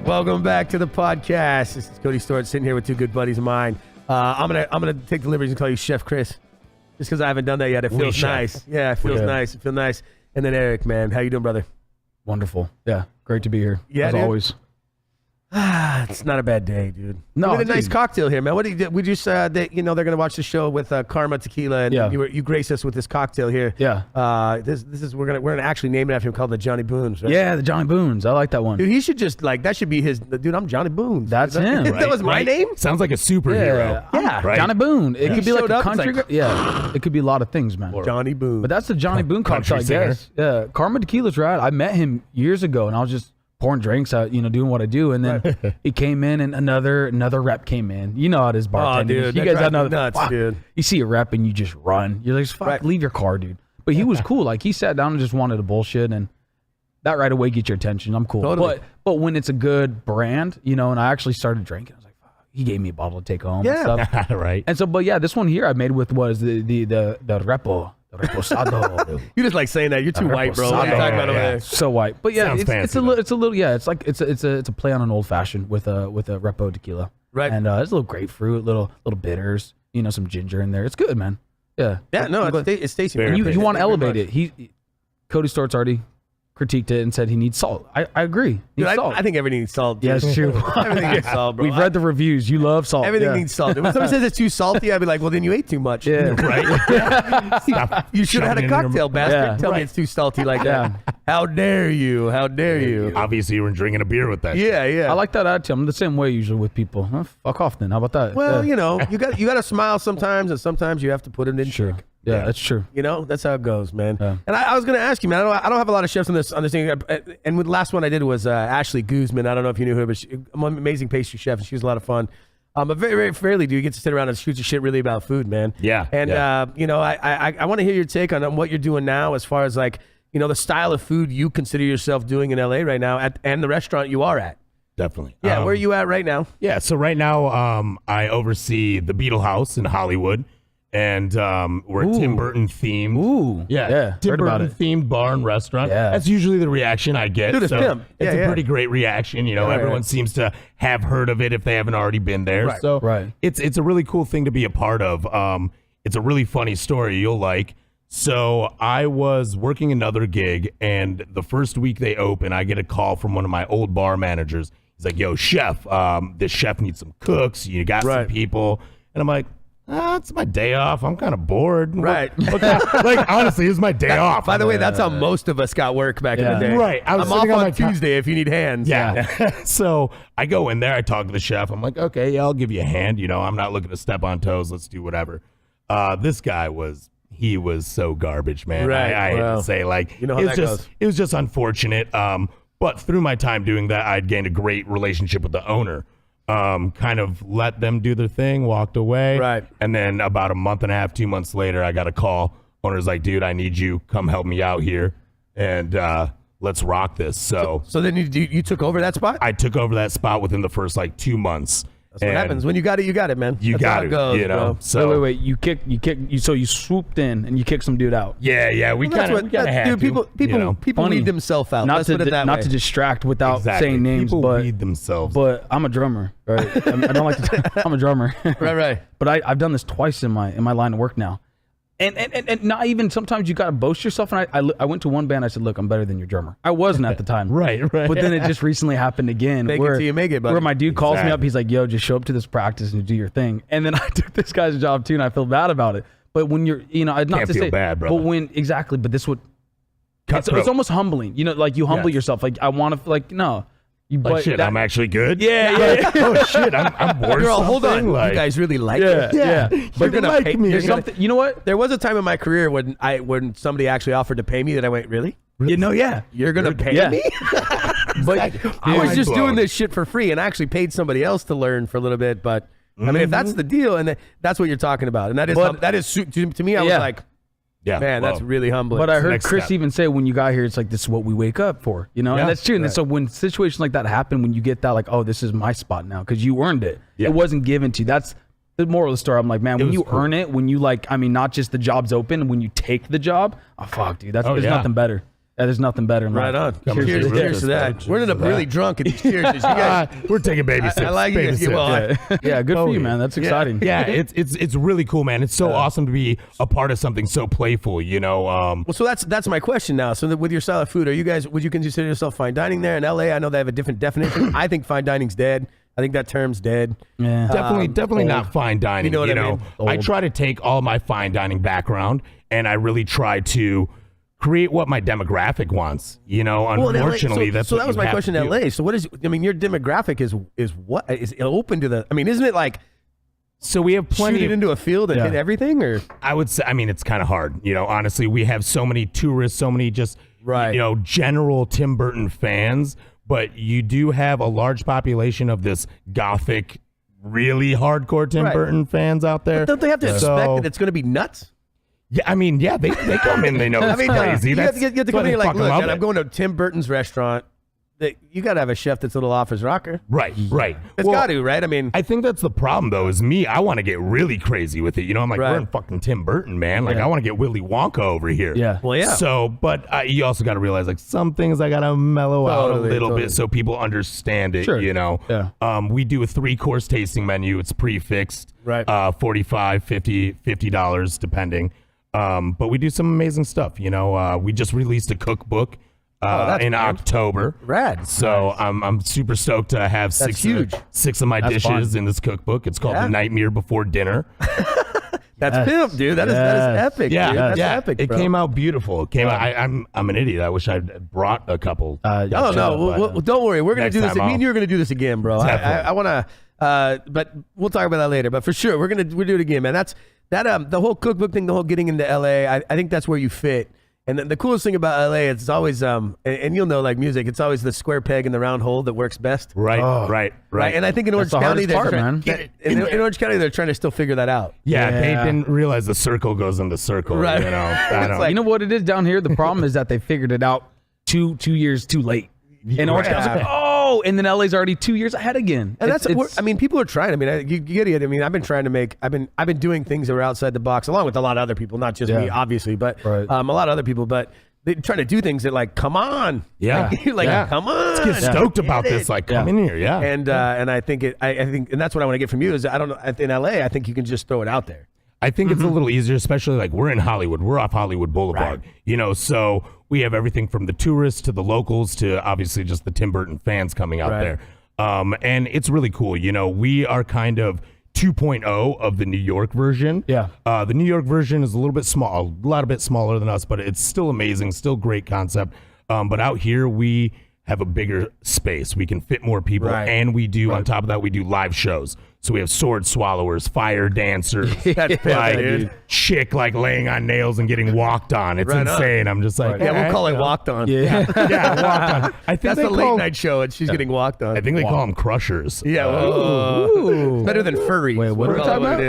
Welcome back to the podcast. This is Cody Storts sitting here with two good buddies of mine. I'm gonna take the liberties and call you Chef Chris, just because I haven't done that yet. It feels nice. Yeah, it feels nice. It feels nice. And then Eric, man, how you doing, brother? Wonderful. Yeah, great to be here. Yeah, as always. It's not a bad day, dude. No, we had a nice cocktail here, man. What did we just? They're gonna watch the show with Karma Tequila, and you graced us with this cocktail here. Yeah. This is we're gonna actually name it after him, called the Johnny Boones. Right? Yeah, the Johnny Boones. I like that one. Dude, he should just that should be his. Dude, I'm Johnny Boones. That's him. Right? That was my name. Sounds like a superhero. Yeah. Right? Johnny Boone. It could be like a country. Like, it could be a lot of things, man. Johnny Boone. But that's the Johnny Boone cocktail, I guess. Yeah. Karma Tequila's rad. I met him years ago, and I was just pouring drinks out, doing what I do, and then he came in, and another rep came in. You know how it is bartending. Oh, dude, you guys have nuts, dude. You see a rep and you just run. You're like, fuck, leave your car, dude. But he was cool. Like, he sat down and just wanted to bullshit, and that right away gets your attention. I'm cool. Totally. But when it's a good brand, and I actually started drinking, I was like, fuck, he gave me a bottle to take home. Yeah, and stuff. Right. And so, but yeah, this one here I made with was the repo. Reposado. You just like saying that. You're too white, bro. What are you talking about over there? So white, but yeah, it's a little. Yeah, it's a play on an old fashioned with a repo tequila, right? And it's a little grapefruit, little bitters, some ginger in there. It's good, man. Yeah, yeah. No, it's tasty. You want to elevate it. Cody Storts already critiqued it and said he needs salt. I agree. Dude, I think everything needs salt. Dude. Yeah, it's true. Everything needs salt, bro. We've read the reviews. You love salt. Everything needs salt. When somebody says it's too salty, I'd be like, well, then you ate too much. Yeah, right. Stop. You should have had a cocktail, bastard. Tell me it's too salty like that. How dare you? How dare you? Obviously, you were drinking a beer with that. Yeah, yeah. I like that attitude. I'm the same way usually with people. Huh? Fuck off then. How about that? Well, you got to smile sometimes, and sometimes you have to put it in check. Yeah, that's true. That's how it goes, man. Yeah. And I was going to ask you, man. I don't have a lot of chefs on this thing. And the last one I did was Ashley Guzman. I don't know if you knew her, but she's an amazing pastry chef, and she was a lot of fun. But very, very rarely do you get to sit around and shoot your shit really about food, man. Yeah. And I want to hear your take on what you're doing now, as far as the style of food you consider yourself doing in LA right now, and the restaurant you are at. Definitely. Yeah. Where are you at right now? Yeah. So right now, I oversee the Beetle House in Hollywood. And we're Tim Burton themed. Ooh, yeah. Tim Burton themed bar and restaurant. Yeah. That's usually the reaction I get. Dude, it's Tim. It's a pretty great reaction. Everyone seems to have heard of it if they haven't already been there. Right. So it's a really cool thing to be a part of. It's a really funny story you'll like. So I was working another gig, and the first week they open, I get a call from one of my old bar managers. He's like, "Yo, chef, this chef needs some cooks. You got some people." And I'm like, it's my day off. I'm kind of bored. Right. Honestly, it's my day off. By the way, that's how most of us got work back in the day. Right. I'm off on Tuesday if you need hands. Yeah. So I go in there. I talk to the chef. I'm like, okay, yeah, I'll give you a hand. I'm not looking to step on toes. Let's do whatever. This guy was so garbage, man. Right. I hate to say, it was just unfortunate. But through my time doing that, I'd gained a great relationship with the owner. Kind of let them do their thing, walked away. Right. And then about a month and a half, 2 months later, I got a call. Owner's like, dude, I need you. Come help me out here. And let's rock this. So then you took over that spot? I took over that spot within the first 2 months. That's what happens. When you got it, man. That's got how it goes, bro. So wait. So you swooped in and you kicked some dude out. Yeah. We kind of had dude, to. People weed themselves out. Let's put it that way. Not to distract without saying names, people but weed themselves. But I'm a drummer, right? I don't like to. I'm a drummer. Right. But I've done this twice in my line of work now. And not even sometimes you got to boast yourself. And I went to one band. I said, look, I'm better than your drummer. I wasn't at the time. Right. But then it just recently happened again. Make it till you make it, buddy. Where my dude calls me up. He's like, yo, just show up to this practice and do your thing. And then I took this guy's job too, and I feel bad about it. But when you're, not Can't to feel say bad, bro. But but this would, it's almost humbling. You humble yourself. Like, I want to, no. I'm actually good. Yeah. Oh shit, I'm worse. Girl, hold on. You guys really like it. Yeah. You're gonna like me. You know what? There was a time in my career when somebody actually offered to pay me that I went, really? Yeah. You're gonna pay me? But I was just doing this shit for free, and I actually paid somebody else to learn for a little bit. But I mean, if that's the deal, and that's what you're talking about, and that is to me, I was like, yeah, man, that's really humbling. But I heard Chris even say when you got here, it's like, this is what we wake up for, and that's true. And so when situations like that happen, when you get that, like, oh, this is my spot now, because you earned it. It wasn't given to you. That's the moral of the story. I'm like, man, when you earn it, when you not just the job's open, when you take the job, oh fuck, dude, there's nothing better. Yeah, there's nothing better in life. Right on. Cheers Cheers to that. We're ended up really drunk at these cheers. You guys, we're taking baby sips. I like you guys. Well, Yeah, good for you, man. That's exciting. Yeah, it's really cool, man. It's so awesome to be a part of something so playful, you know. Well, so that's my question now. So with your style of food, would you consider yourself fine dining there in LA? I know they have a different definition. I think fine dining's dead. I think that term's dead. Yeah. Definitely not fine dining. You know what I mean? I try to take all my fine dining background and I really try to create what my demographic wants. You know, unfortunately, that was my question in LA. So what is? I mean, your demographic is what is open to the? I mean, isn't it like? So we have plenty shoot it into a field and hit everything, or I would say. I mean, it's kind of hard. You know, honestly, we have so many tourists, so many just general Tim Burton fans. But you do have a large population of this gothic, really hardcore Tim Burton fans out there. But don't they have to expect that it's going to be nuts? Yeah, I mean, they come in, they know it's crazy. You have to get to come in like, look, man, I'm going to Tim Burton's restaurant. You got to have a chef that's a little off his rocker. Right. It's got to, right? I mean, I think that's the problem, though, is me. I want to get really crazy with it. You know, I'm like, we're in fucking Tim Burton, man. Like, I want to get Willy Wonka over here. Yeah. Well, yeah. So, but you also got to realize, like, some things I got to mellow out a little bit so people understand it, you know? Yeah. We do a 3-course tasting menu. It's prefixed. Right. $45, $50, depending. But we do some amazing stuff. You know, we just released a cookbook. In October. Rad. So I'm super stoked to have six of my dishes in this cookbook. It's called The Nightmare Before Dinner. That's pimp, dude. That is epic. Yeah, dude. That's epic. It came out beautiful. It came out. I'm an idiot. I wish I'd brought a couple. Oh no, don't worry. We're gonna do this. Me and you are gonna do this again, bro. I want to. But we'll talk about that later. But for sure, we'll do it again, man. That's the whole cookbook thing. The whole getting into LA. I think that's where you fit. And the coolest thing about LA, it's always, and you'll know, like music, it's always the square peg in the round hole that works best. Right. And I think in Orange County, in Orange County, they're trying to still figure that out. Yeah, they didn't realize the circle goes in the circle. Right. You know, you know what it is down here? The problem is that they figured it out two years too late. And Orange County's like, and then LA's already 2 years ahead again. And I mean, people are trying. I mean, you get it. I mean, I've been trying to make. I've been doing things that are outside the box, along with a lot of other people, not just me, obviously, but a lot of other people. But they're trying to do things that, like, come on, come on, let's get stoked about this. Like, come in here, And I think and that's what I want to get from you is I don't know in LA. I think you can just throw it out there. I think it's a little easier, especially like we're in Hollywood. We're off Hollywood Boulevard, you know, so we have everything from the tourists to the locals to obviously just the Tim Burton fans coming out there. And it's really cool. You know, we are kind of 2.0 of the New York version. Yeah. The New York version is a little bit small, a lot bit smaller than us, but it's still amazing, still great concept. But out here, we have a bigger space. We can fit more people. And we do, on top of that, we do live shows. So we have sword swallowers, fire dancers, like chick like laying on nails and getting walked on. It's insane. I'm just like, we'll call it walked on. Walked on. I think that's the late night show, and she's getting walked on. I think they call them crushers. Yeah, it's better than furry. Wait, what are we talking about?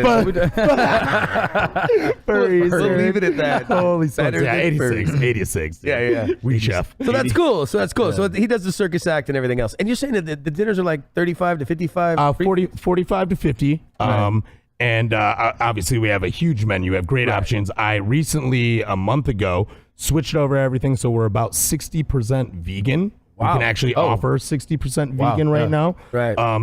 Furries. We'll leave it at that. Holy smokes. Yeah, 86. Yeah. We chef. So that's cool. So So he does the circus act and everything else. And you're saying that the dinners are like 35 to 55? 45 to 50. And obviously we have a huge menu. We have great options. I recently, a month ago, switched over everything. So we're about 60% vegan. We can actually offer 60% vegan right now.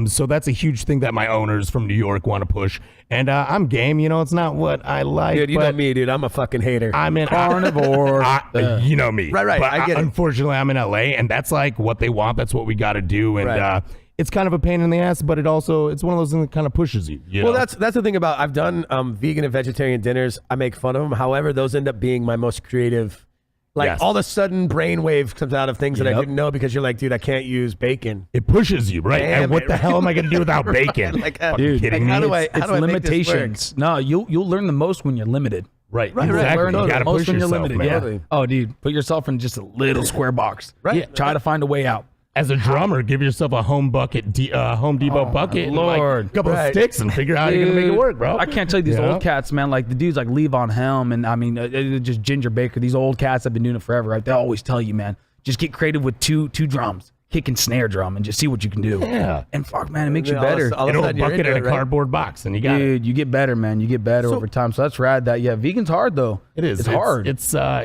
So that's a huge thing that my owners from New York want to push. And I'm game. You know, it's not what I like. Dude, you know me, dude. I'm a fucking hater. I'm an carnivore. You know me. Right. But I get it. Unfortunately, I'm in LA, and that's like what they want. That's what we got to do. And it's kind of a pain in the ass, but it's one of those things that kind of pushes you. Well, that's the thing about I've done vegan and vegetarian dinners. I make fun of them. However, those end up being my most creative. Like all of a sudden, brainwave comes out of things that I didn't know because you're like, dude, I can't use bacon. It pushes you, right? And what the hell am I going to do without bacon? Dude, kidding me? How do I limitations. No, you'll learn the most when you're limited. Right. Exactly. You got to push yourself, limited. man. Yeah. Oh, dude, put yourself in just a little square box. Right. Try to find a way out. As a drummer, give yourself a Home Depot bucket, Lord, and a couple of sticks, and figure out how you're gonna make it work, bro. I can't tell you these old cats, man. Like the dudes like Levon Helm, and I mean just Ginger Baker. These old cats have been doing it forever. Right? They always tell you, man, just get creative with two drums, kick and snare drum, and just see what you can do. Yeah, and fuck, man, it makes you better. Get a bucket and a cardboard box, and you got it. You get better, man. You get better over time. So that's rad. That vegan's hard though. It is. It's hard. It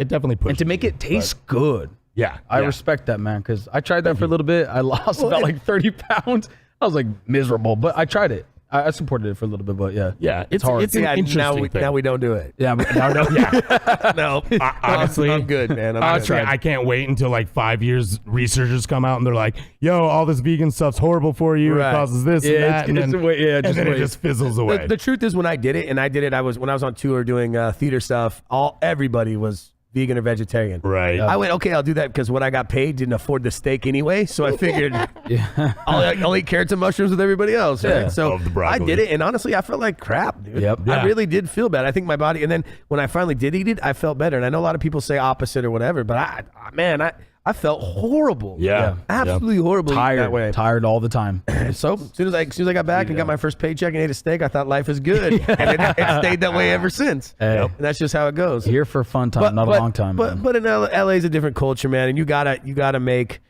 definitely pushes. And to make it taste good. Yeah. I respect that, man, because I tried that for a little bit. I lost about like 30 pounds. I was like miserable, but I tried it. I supported it for a little bit, but yeah, it's hard. It's an interesting thing. Now we don't do it. Yeah, but now No, honestly, I'm good, man. I can't wait until like 5 years. Researchers come out and they're like, "Yo, all this vegan stuff's horrible for you. Right. It causes this and that," and then it just fizzles away. The truth is, when I did it, when I was on tour doing theater stuff, everybody was vegan or vegetarian. Right. I went, okay, I'll do that because what I got paid didn't afford the steak anyway. So I figured I'll eat carrots and mushrooms with everybody else. Right? So I did it. And honestly, I felt like crap, dude. Yep. I really did feel bad. I think my body, and then when I finally did eat it, I felt better. And I know a lot of people say opposite or whatever, but I felt horrible. Yeah. Absolutely horrible. That way. Tired all the time. So as soon as I got back and got my first paycheck and ate a steak, I thought life is good, and it stayed that way ever since. Hey. And that's just how it goes. Here for fun time, not a long time. But in LA is a different culture, man, and you gotta make.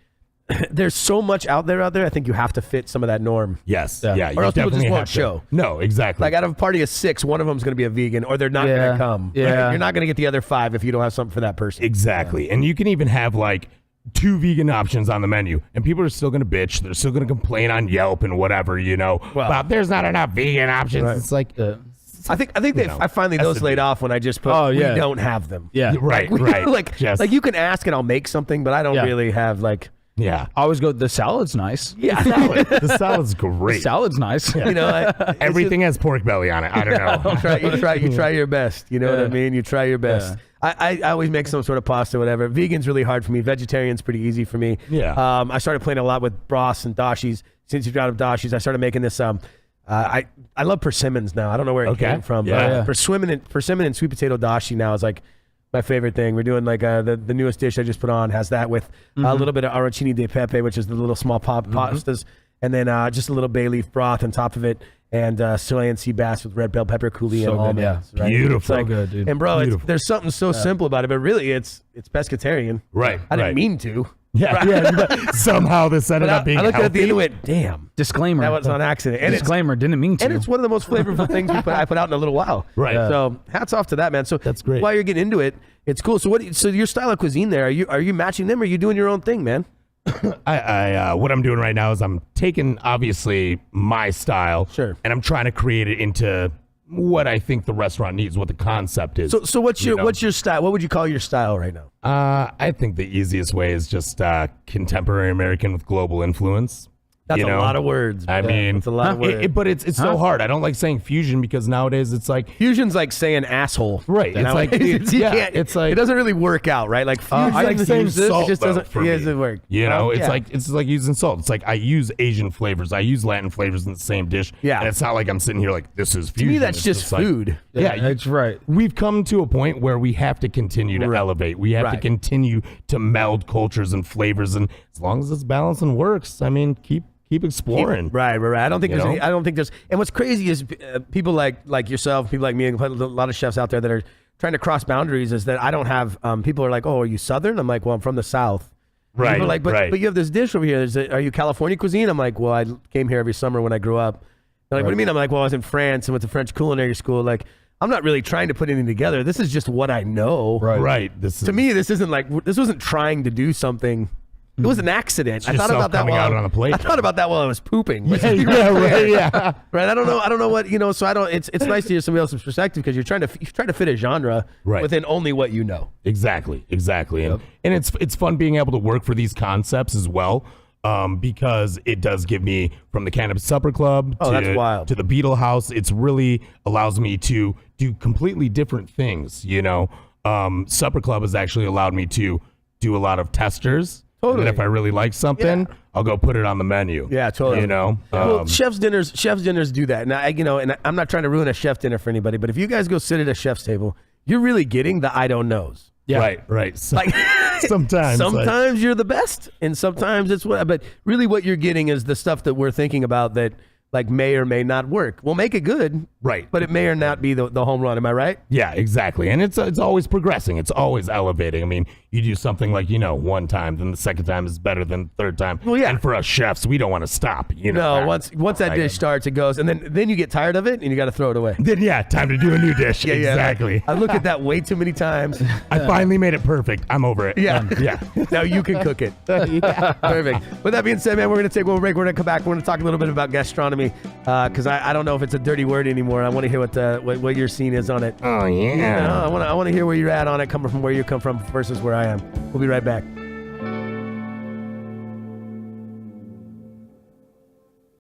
There's so much out there. I think you have to fit some of that norm. Yes. Or You else people just definitely won't have to. show. No, exactly. Like out of a party of 6, one of them's going to be a vegan, or they're not going to come. Yeah. You're not going to get the other 5 if you don't have something for that person. Exactly. And you can even have like 2 vegan options on the menu, and people are still going to bitch. They're still going to complain on Yelp and whatever, about there's not enough vegan options. Right. It's like, I think I finally those laid off when I just put we don't have them. Yeah. right. Like you can ask and I'll make something, but I don't really have like. Yeah. I always go, the salad's nice. Yeah. The salad's great. The salad's nice. Everything has pork belly on it. I don't know. You try your best. You know what I mean? You try your best. I always make some sort of pasta, whatever. Vegan's really hard for me. Vegetarian's pretty easy for me. Yeah. I started playing a lot with broths and dashis. Since you got out of dashis, I started making this. I love persimmons now. I don't know where it came from. Yeah. Persimmon and sweet potato dashi now is like my favorite thing. We're doing like the newest dish I just put on has that with a little bit of arancini de pepe, which is the little small pastas, and then just a little bay leaf broth on top of it, and Chilean sea bass with red bell pepper coulis and almonds. Right? Beautiful. Like, good, dude. And bro, there's something so simple about it, but really it's pescatarian. Right. I didn't mean to. Yeah. Somehow this ended up being I looked healthy. at the end and went, damn. Disclaimer. That was on accident. And Disclaimer, didn't mean to. And it's one of the most flavorful things I put out in a little while. Right. So hats off to that, man. So that's great. While you're getting into it, it's cool. So so your style of cuisine there, are you matching them, or are you doing your own thing, man? I what I'm doing right now is I'm taking obviously my style, and I'm trying to create it into what I think the restaurant needs, what the concept is. So what's your style? What would you call your style right now? I think the easiest way is just contemporary American with global influence. That's a lot of words. I mean, it's a lot of words. But it's so hard. I don't like saying fusion because nowadays it's like fusion's like saying asshole. Right. It's like it's like it doesn't really work out, right? Like fusion, I like saying salt. It just doesn't work. It's like using salt. It's like I use Asian flavors. I use Latin flavors in the same dish. Yeah. And it's not like I'm sitting here like this is fusion. To me, that's just food. Like, that's right. We've come to a point where we have to continue to elevate. We have to continue to meld cultures and flavors, and as long as it's balanced and works, I mean, keep exploring. Right. I don't think there's. And what's crazy is people like yourself, people like me, and a lot of chefs out there that are trying to cross boundaries. Is that I don't have. People are like, "Oh, are you Southern?" I'm like, "Well, I'm from the South." Right. People are like, but you have this dish over here. Are you California cuisine? I'm like, "Well, I came here every summer when I grew up." They're like, "What do you mean?" I'm like, "Well, I was in France and went to French culinary school." Like, I'm not really trying to put anything together. This is just what I know. Right. To me, this wasn't trying to do something. It was an accident. I thought about that while on the plate. I thought about that while I was pooping. Right. Right. I don't know what So I don't. It's nice to hear somebody else's perspective because you're trying to fit a genre within only what you know. Exactly. And it's fun being able to work for these concepts as well. Because it does give me from the Cannabis Supper Club that's wild. To the Beetle House. It's really allows me to do completely different things. Supper Club has actually allowed me to do a lot of testers. Totally. And if I really like something, I'll go put it on the menu. Yeah, totally. Well, chef's dinners do that. And and I'm not trying to ruin a chef dinner for anybody, but if you guys go sit at a chef's table, you're really getting the I don't knows. Yeah. Right. So, like sometimes you're the best, and sometimes it's what. But really, what you're getting is the stuff that we're thinking about that like may or may not work. We'll make it good, Right. but it may or not be the home run. Am I right? Yeah, exactly. And it's always progressing. It's always elevating. I mean, you do something like, one time, then the second time is better than the third time. Well, yeah. And for us chefs, we don't want to stop. No, once that dish starts, it goes, and then you get tired of it, and you got to throw it away. Then, time to do a new dish. Yeah, exactly. I look at that way too many times. I finally made it perfect. I'm over it. Yeah. Yeah. Now you can cook it. Perfect. With that being said, man, we're going to take a break. We're going to come back. We're going to talk a little bit about gastronomy because I don't know if it's a dirty word anymore. I want to hear what your scene is on it. Oh, yeah. I want to hear where you're at on it, coming from where you come from versus where I am. We'll be right back.